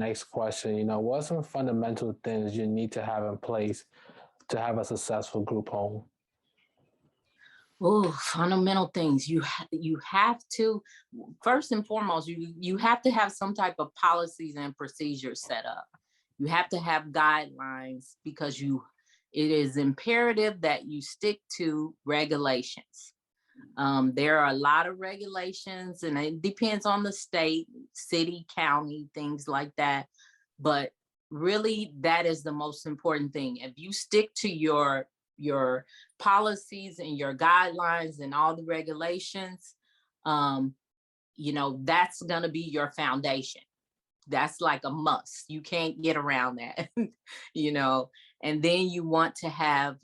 next question. You know, what are some fundamental things you need to have in place to have a successful group home? Oh, fundamental things. You have to, first and foremost, you have to have some type of policies and procedures set up. You have to have guidelines because it is imperative that you stick to regulations. There are a lot of regulations, and it depends on the state, city, county, things like that. But really, that is the most important thing. If you stick to your policies and your guidelines and all the regulations, um, that's gonna be your foundation. That's like a must. You can't get around that, you know. And then you want to have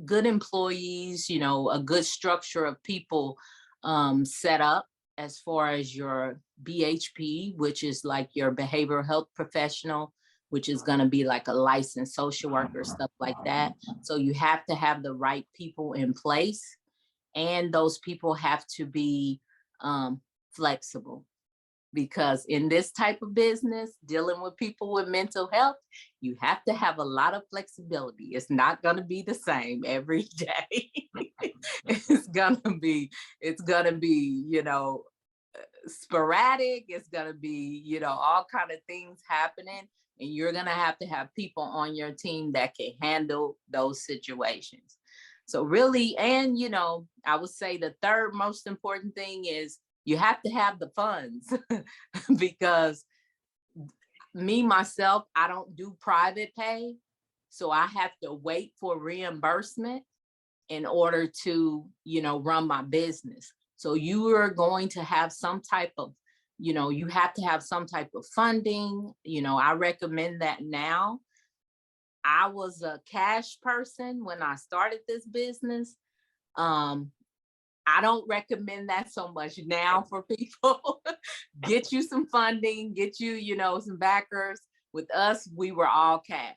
good employees, a good structure of people set up as far as your BHP, which is like your behavioral health professional, which is going to be like a licensed social worker, stuff like that. So you have to have the right people in place, and those people have to be flexible, because in this type of business, dealing with people with mental health, you have to have a lot of flexibility. It's not going to be the same every day. It's going to be, sporadic. It's going to be, all kind of things happening. And you're going to have people on your team that can handle those situations. So really, and, I would say the third most important thing is you have to have the funds because myself, I don't do private pay. So I have to wait for reimbursement in order to, run my business. So you are going to have some type of, you have to have some type of funding. I recommend that now. I was a cash person when I started this business. I don't recommend that so much now for people. Get you some funding, get you, some backers. With us, we were all cash,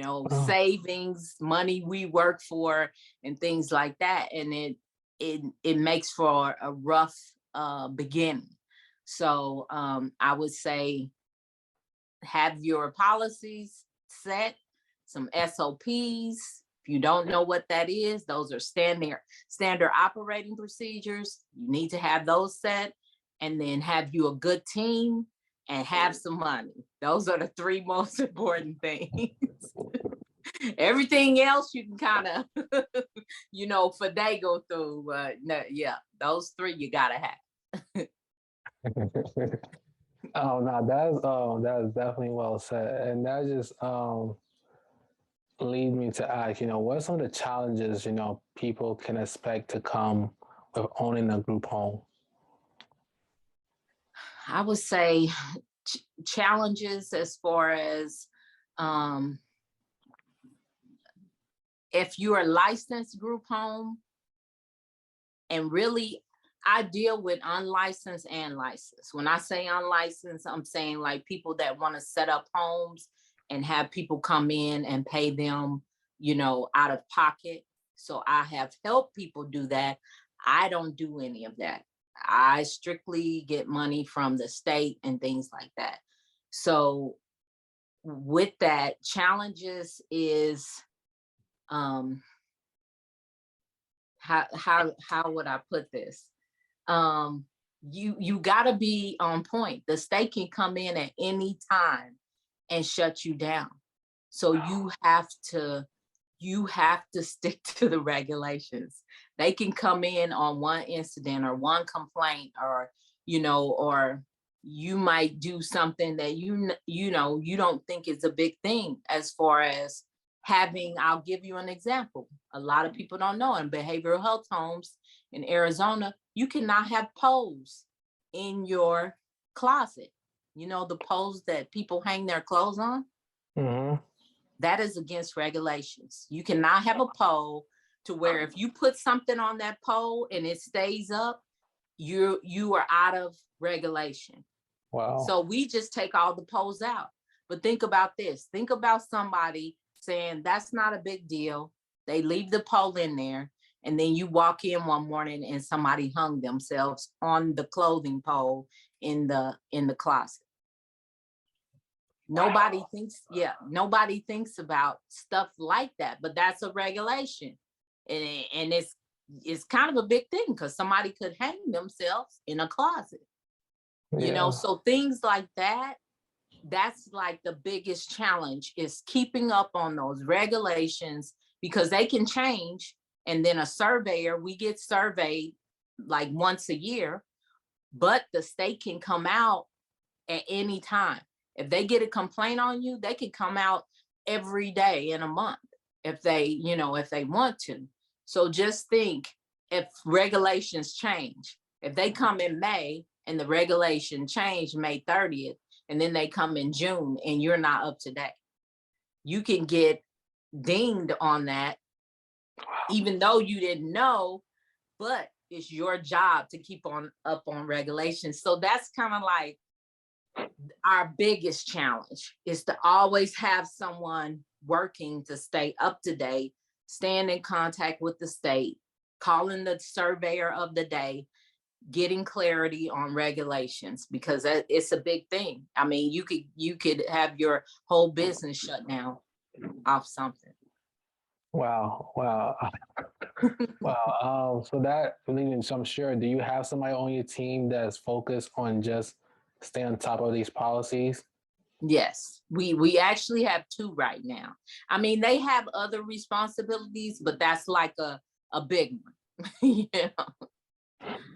Oh, savings, money we work for, and things like that. And it makes for a rough beginning. So I would say have your policies set, some SOPs. If you don't know what that is, those are standard operating procedures. You need to have those set, and then have you a good team and have some money. Those are the three most important things. Everything else you can kind of, finagle through. No, yeah, those three you gotta have. oh no, that is definitely well said, and that just lead me to ask, what are some of the challenges people can expect to come with owning a group home? I would say challenges as far as um, if you're a licensed group home, and really I deal with unlicensed and licensed. When I say unlicensed, I'm saying like people that want to set up homes and have people come in and pay them, out of pocket. So I have helped people do that. I don't do any of that. I strictly get money from the state and things like that. So with that, challenges is um how would I put this? You got to be on point. The state can come in at any time and shut you down. So you have to stick to the regulations. They can come in on one incident or one complaint, or or you might do something that you don't think is a big thing, as far as I'll give you an example. A lot of people don't know, in behavioral health homes in Arizona, you cannot have poles in your closet. The poles that people hang their clothes on? Hmm. That is against regulations. You cannot have a pole to where if you put something on that pole and it stays up, you are out of regulation. Wow. So we just take all the poles out. But think about this. Think about somebody saying that's not a big deal. They leave the pole in there, and then you walk in one morning and somebody hung themselves on the clothing pole in the closet. Nobody thinks, nobody thinks about stuff like that, but that's a regulation. And it's kind of a big thing because somebody could hang themselves in a closet, Yeah. so things like that, that's like the biggest challenge, is keeping up on those regulations, because they can change. And then a surveyor, we get surveyed like once a year, but the state can come out at any time. If they get a complaint on you, they can come out every day in a month if they, if they want to. So just think, if regulations change, if they come in May and the regulation changed May 30th, and then they come in June and you're not up to date, you can get dinged on that, even though you didn't know, but it's your job to keep on up on regulations. So that's kind of like our biggest challenge, is to always have someone working to stay up to date, staying in contact with the state, calling the surveyor of the day, getting clarity on regulations, because it's a big thing. I mean, you could have your whole business shut down off something. Wow. Wow. Wow. So that leads, I'm sure, do you have somebody on your team that's focused on just stay on top of these policies? Yes, we actually have two right now. I mean, they have other responsibilities, but that's like a big one.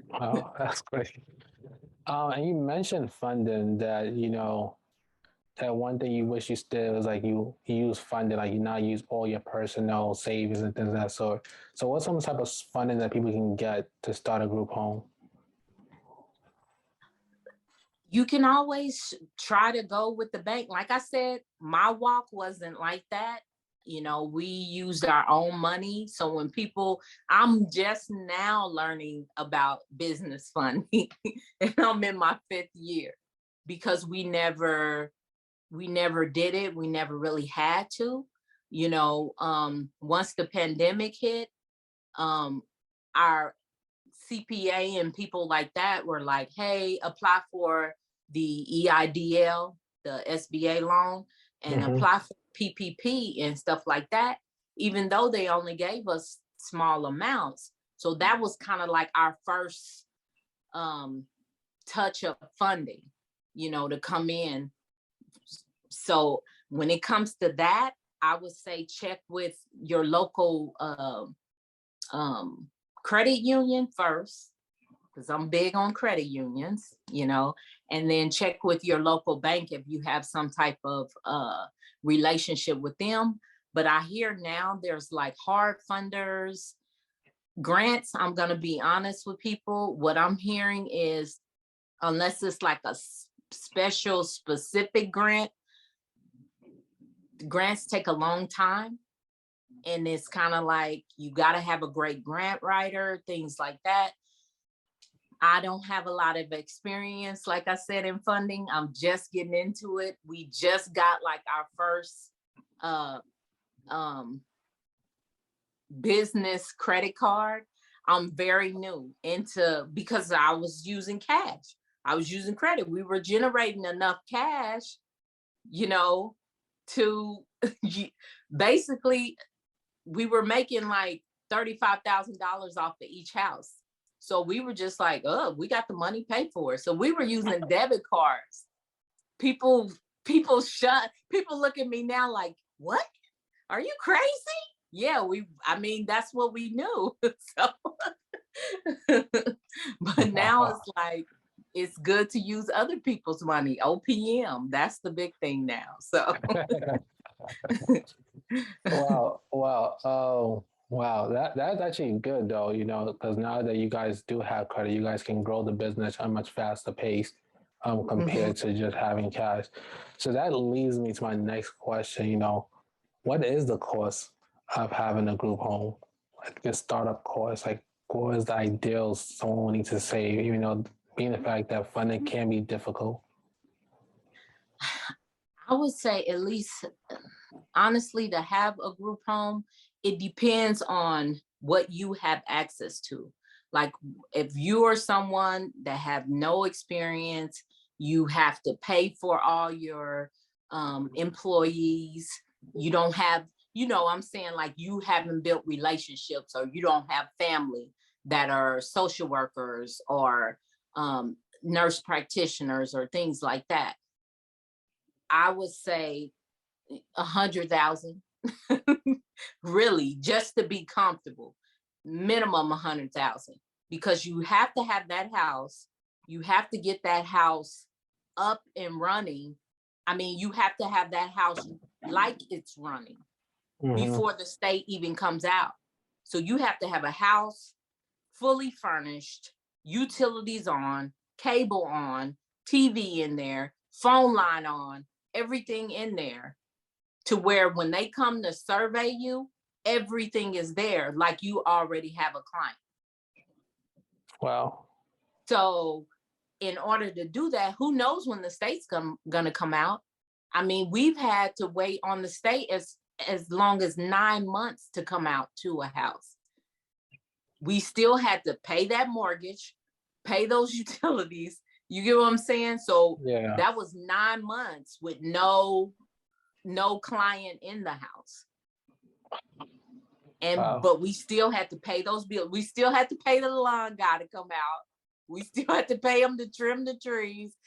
Wow, that's great. And you mentioned funding, that, that one thing you wish you still was like you use funding, like you not use all your personal savings and things of that sort. So what's some type of funding that people can get to start a group home? You can always try to go with the bank. Like I said, my walk wasn't like that. We used our own money. So when I'm just now learning about business funding and I'm in my 5th year, because we never did it. We never really had to, once the pandemic hit, our CPA and people like that were like, hey, apply for the EIDL, the SBA loan, and apply for PPP and stuff like that, even though they only gave us small amounts. So that was kind of like our first touch of funding, to come in. So when it comes to that, I would say check with your local credit union first, because I'm big on credit unions, and then check with your local bank if you have some type of relationship with them. But I hear now there's like hard funders, grants. I'm going to be honest with people. What I'm hearing is, unless it's like a special specific grant, grants take a long time. And it's kind of like, you got to have a great grant writer, things like that. I don't have a lot of experience, like I said, in funding. I'm just getting into it. We just got like our first business credit card. I'm very new because I was using cash. I was using credit. We were generating enough cash, to basically, we were making like $35,000 off of each house. So we were just like, oh, we got the money paid for it. So we were using debit cards. People look at me now like, what? Are you crazy? Yeah, that's what we knew. So, but now it's like, it's good to use other people's money. OPM, that's the big thing now. So. Wow. Oh, wow. That's actually good though, because now that you guys do have credit, you guys can grow the business at a much faster pace compared to just having cash. So that leads me to my next question, what is the cost of having a group home? Like the startup cost, like what is the ideal someone will need to save, being the fact that funding can be difficult? I would say, at least, honestly, to have a group home, it depends on what you have access to. Like, if you are someone that have no experience, you have to pay for all your employees. You don't have, I'm saying, like, you haven't built relationships, or you don't have family that are social workers or nurse practitioners or things like that. I would say 100,000, really, just to be comfortable, minimum 100,000, because you have to have that house. You have to get that house up and running. I mean, you have to have that house like it's running before the state even comes out. So you have to have a house fully furnished, utilities on, cable on, TV in there, phone line on, everything in there, to where when they come to survey you, everything is there, like you already have a client. Wow. So in order to do that, who knows when the state's gonna come out? I mean, we've had to wait on the state as long as 9 months to come out to a house. We still had to pay that mortgage, pay those utilities. You get what I'm saying? So Yeah. that was 9 months with no client in the house. And Wow. but we still had to pay those bills. We still had to pay the lawn guy to come out. We still had to pay him to trim the trees.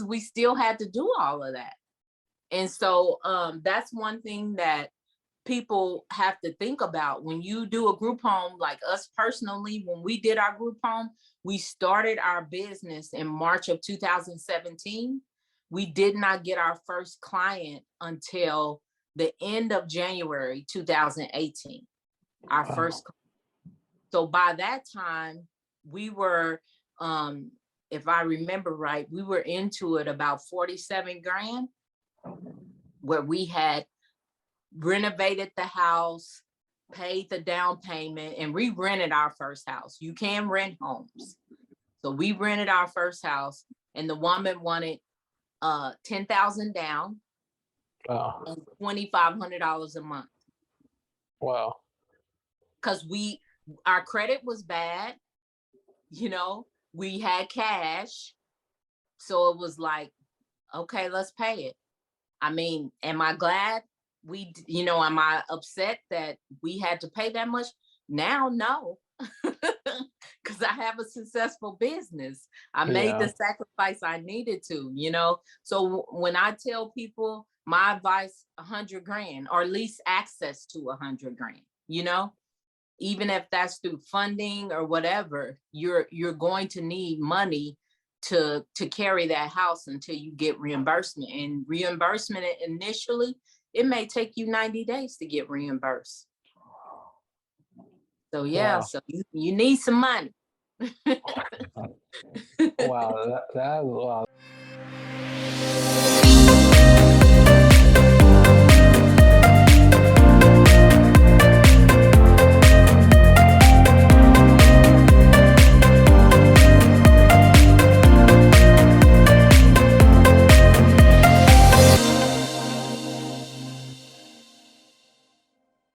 We still had to do all of that. And so that's one thing that people have to think about when you do a group home. Like us personally, when we did our group home, we started our business in March of 2017. We did not get our first client until the end of January 2018. Our first. So by that time, we were, if I remember right, we were into it about 47 grand, where we had renovated the house, paid the down payment, and we rented our first house. You can rent homes. So we rented our first house, and the woman wanted $10,000 down. Wow. And $2,500 a month. Wow. Because our credit was bad, we had cash. So it was like, okay, let's pay it. I mean, am I glad am I upset that we had to pay that much? Now, no, because I have a successful business. I made the sacrifice I needed to, So when I tell people my advice, 100 grand, or at least access to 100 grand, even if that's through funding or whatever, you're going to need money to carry that house until you get reimbursement. And reimbursement initially, it may take you 90 days to get reimbursed. So Wow. So you need some money. Wow, wow.